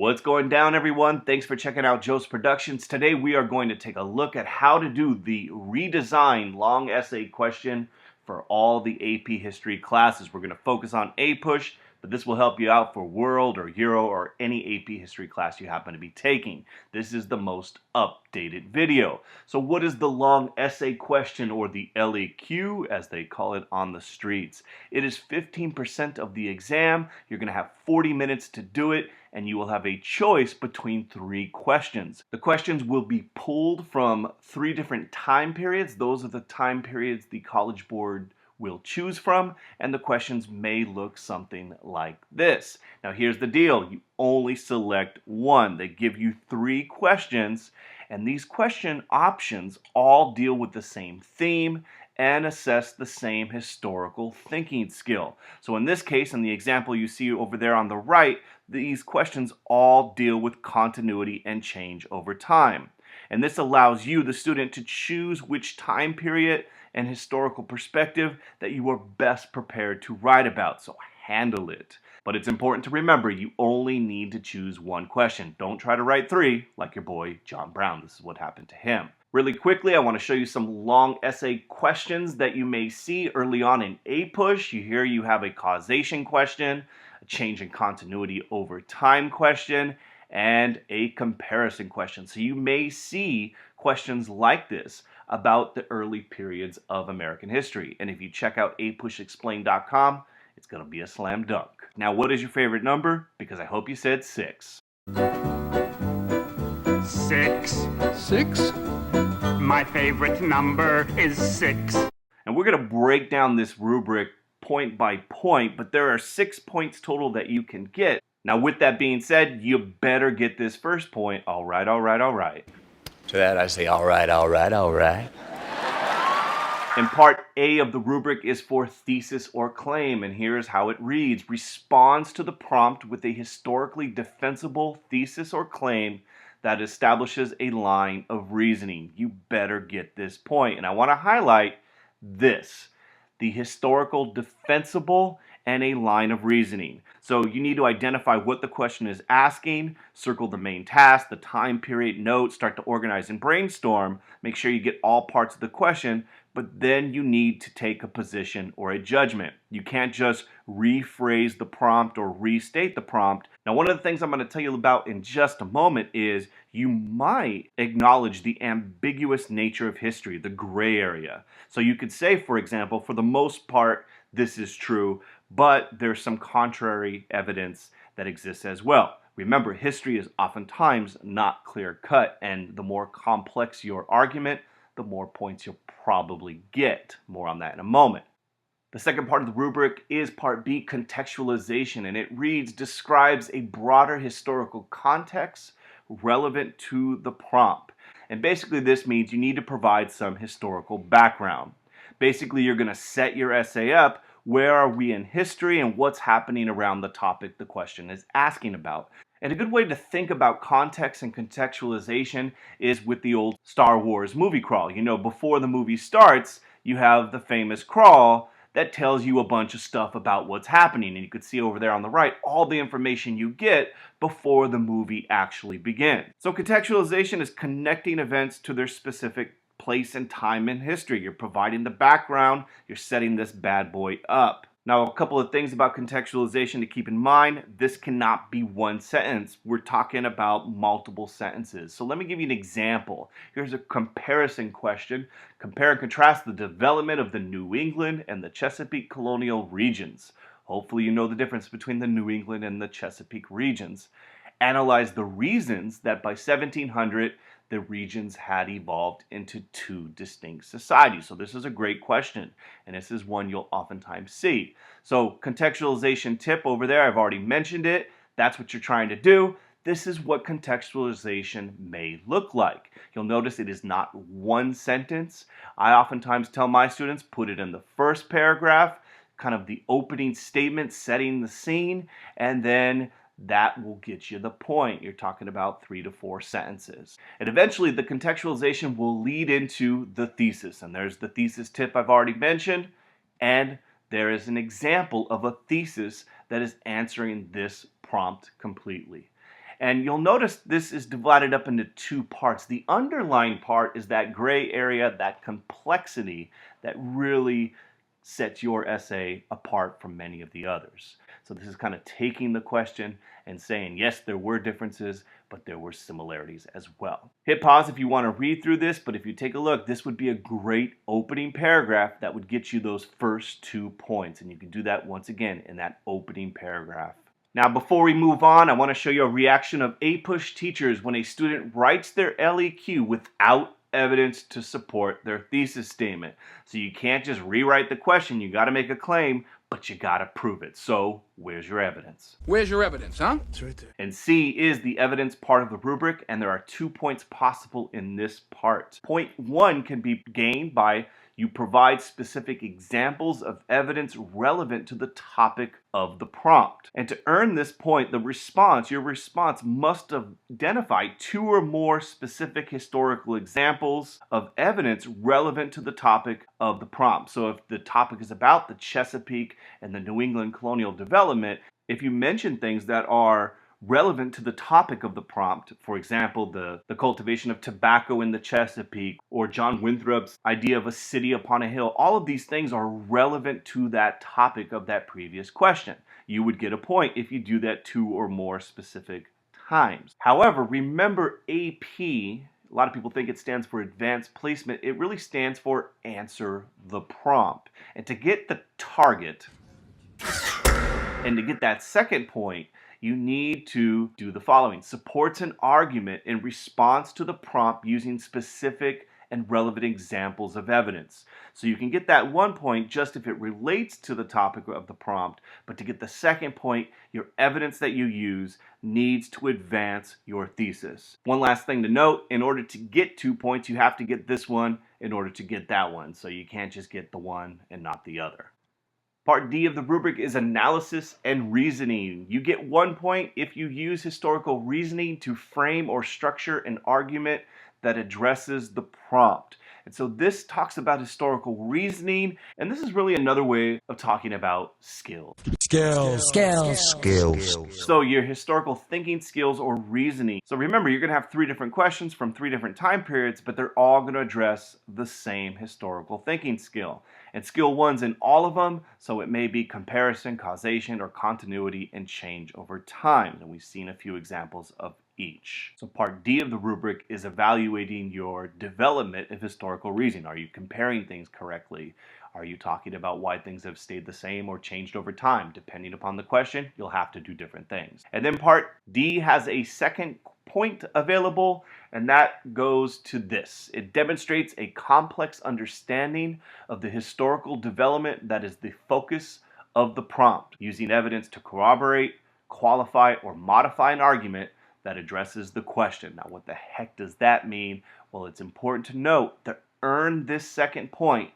What's going down, everyone? Thanks for checking out Jocz Productions. Today we are going to take a look at how to do the redesigned long essay question for all the AP History classes. We're going to focus on APUSH, but this will help you out for World or Euro or any AP History class you happen to be taking. This is the most updated video. So what is the long essay question, or the LEQ as they call it on the streets? It is 15% of the exam. You're going to have 40 minutes to do it, and you will have a choice between 3 questions. The questions will be pulled from 3 different time periods. Those are the time periods the College Board will choose from, and the questions may look something like this. Now here's the deal, you only select one. They give you 3 questions, and these question options all deal with the same theme and assess the same historical thinking skill. So in this case, in the example you see over there on the right, these questions all deal with continuity and change over time. And this allows you, the student, to choose which time period and historical perspective that you are best prepared to write about. So handle it. But it's important to remember, you only need to choose one question. Don't try to write 3 like your boy John Brown. This is what happened to him. Really quickly, I want to show you some long essay questions that you may see early on in APUSH. Here you have a causation question, a change in continuity over time question, and a comparison question. So you may see questions like this about the early periods of American history. And if you check out apushexplained.com, it's going to be a slam dunk. Now, what is your favorite number? Because I hope you said 6. 6. 6? My favorite number is 6. And we're going to break down this rubric point by point, but there are 6 points total that you can get. Now, with that being said, you better get this first point. All right, all right, all right. To that I say, all right, all right, all right. And part A of the rubric is for thesis or claim, and here's how it reads. Responds to the prompt with a historically defensible thesis or claim that establishes a line of reasoning. You better get this point. And I want to highlight this, the historical defensible and a line of reasoning. So you need to identify what the question is asking, circle the main task, the time period, note, start to organize and brainstorm, make sure you get all parts of the question, but then you need to take a position or a judgment. You can't just rephrase the prompt or restate the prompt. Now, one of the things I'm going to tell you about in just a moment is you might acknowledge the ambiguous nature of history, the gray area. So you could say, for example, for the most part, this is true, but there's some contrary evidence that exists as well. Remember, history is oftentimes not clear-cut, and the more complex your argument, the more points you'll probably get. More on that in a moment. The second part of the rubric is part B, contextualization, and it reads, describes a broader historical context relevant to the prompt. And basically this means you need to provide some historical background. Basically, you're going to set your essay up. Where are we in history and what's happening around the topic the question is asking about? And a good way to think about context and contextualization is with the old Star Wars movie crawl. You know, before the movie starts, you have the famous crawl that tells you a bunch of stuff about what's happening. And you can see over there on the right all the information you get before the movie actually begins. So contextualization is connecting events to their specific place and time in history. You're providing the background, you're setting this bad boy up. Now, a couple of things about contextualization to keep in mind. This cannot be one sentence. We're talking about multiple sentences. So let me give you an example. Here's a comparison question. Compare and contrast the development of the New England and the Chesapeake colonial regions. Hopefully you know the difference between the New England and the Chesapeake regions. Analyze the reasons that by 1700 the regions had evolved into 2 distinct societies. So this is a great question, and this is one you'll oftentimes see. So contextualization tip over there, I've already mentioned it. That's what you're trying to do. This is what contextualization may look like. You'll notice it is not one sentence. I oftentimes tell my students, put it in the first paragraph, kind of the opening statement, setting the scene, and then that will get you the point. You're talking about 3 to 4 sentences. And eventually the contextualization will lead into the thesis. And there's the thesis tip I've already mentioned. And there is an example of a thesis that is answering this prompt completely. And you'll notice this is divided up into two parts. The underlying part is that gray area, that complexity that really sets your essay apart from many of the others. So this is kind of taking the question and saying, yes, there were differences, but there were similarities as well. Hit pause if you want to read through this, but if you take a look, this would be a great opening paragraph that would get you those first 2 points. And you can do that once again in that opening paragraph. Now, before we move on, I want to show you a reaction of APUSH teachers when a student writes their LEQ without evidence to support their thesis statement. So you can't just rewrite the question, you got to make a claim, but you got to prove it. So where's your evidence? Where's your evidence, huh? It's right there. And C is the evidence part of the rubric, and there are 2 points possible in this part. Point 1 can be gained by you provide specific examples of evidence relevant to the topic of the prompt. And to earn this point, your response must identify 2 or more specific historical examples of evidence relevant to the topic of the prompt. So if the topic is about the Chesapeake and the New England colonial development, if you mention things that are relevant to the topic of the prompt, for example, the cultivation of tobacco in the Chesapeake, or John Winthrop's idea of a city upon a hill, all of these things are relevant to that topic of that previous question. You would get a point if you do that 2 or more specific times. However, remember AP, a lot of people think it stands for advanced placement. It really stands for answer the prompt. And to get the target, and to get that second point, you need to do the following. Supports an argument in response to the prompt using specific and relevant examples of evidence. So you can get that 1 point just if it relates to the topic of the prompt, but to get the second point, your evidence that you use needs to advance your thesis. One last thing to note, in order to get 2 points, you have to get this one in order to get that one. So you can't just get the one and not the other. Part D of the rubric is analysis and reasoning. You get 1 point if you use historical reasoning to frame or structure an argument that addresses the prompt. And so this talks about historical reasoning, and this is really another way of talking about skills. Skills. So your historical thinking skills or reasoning. So remember, you're going to have 3 different questions from 3 different time periods, but they're all going to address the same historical thinking skill. And skill 1's in all of them, so it may be comparison, causation, or continuity and change over time. And we've seen a few examples of each. So part D of the rubric is evaluating your development of historical reasoning. Are you comparing things correctly? Are you talking about why things have stayed the same or changed over time? Depending upon the question, you'll have to do different things. And then part D has a second point available, and that goes to this. It demonstrates a complex understanding of the historical development that is the focus of the prompt, using evidence to corroborate, qualify, or modify an argument that addresses the question. Now, what the heck does that mean? Well, it's important to note to earn this second point,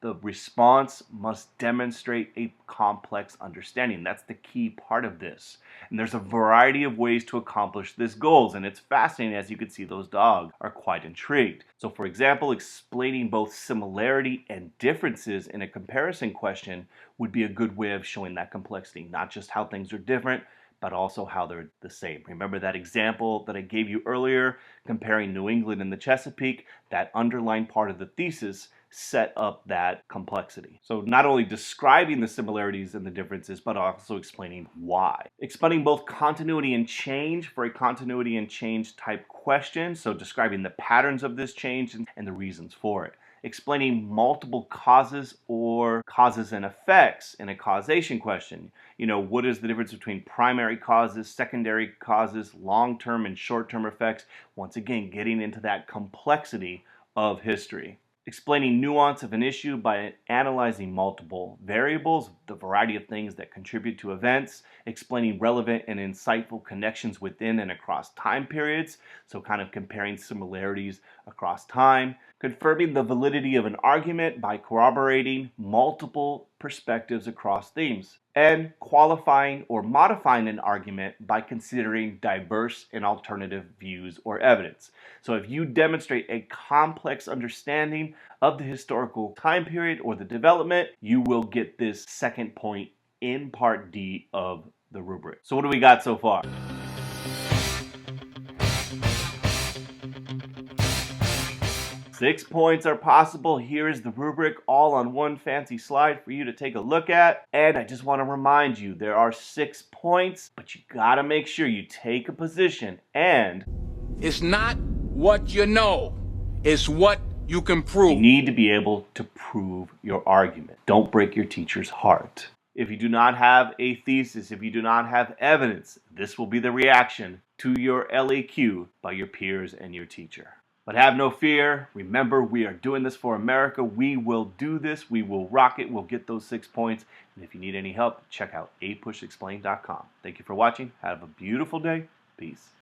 the response must demonstrate a complex understanding. That's the key part of this. And there's a variety of ways to accomplish this goals, and it's fascinating. As you can see, those dogs are quite intrigued. So for example, explaining both similarity and differences in a comparison question would be a good way of showing that complexity, not just how things are different, but also how they're the same. Remember that example that I gave you earlier, comparing New England and the Chesapeake? That underlying part of the thesis set up that complexity. So not only describing the similarities and the differences, but also explaining why. Explaining both continuity and change for a continuity and change type question, so describing the patterns of this change and the reasons for it. Explaining multiple causes or causes and effects in a causation question. You know, what is the difference between primary causes, secondary causes, long-term and short-term effects? Once again, getting into that complexity of history. Explaining nuance of an issue by analyzing multiple variables, the variety of things that contribute to events. Explaining relevant and insightful connections within and across time periods, so kind of comparing similarities across time. Confirming the validity of an argument by corroborating multiple perspectives across themes. And qualifying or modifying an argument by considering diverse and alternative views or evidence. So if you demonstrate a complex understanding of the historical time period or the development, you will get this second point in part D of the rubric. So what do we got so far? 6 points are possible. Here is the rubric all on one fancy slide for you to take a look at. And I just want to remind you, there are 6 points, but you gotta make sure you take a position and It's not what you know, it's what you can you prove. need to be able to prove your argument. Don't break your teacher's heart. If you do not have a thesis, if you do not have evidence, this will be the reaction to your LEQ by your peers and your teacher. But have no fear. Remember, we are doing this for America. We will do this. We will rock it. We'll get those 6 points. And if you need any help, check out apushexplain.com. Thank you for watching. Have a beautiful day. Peace.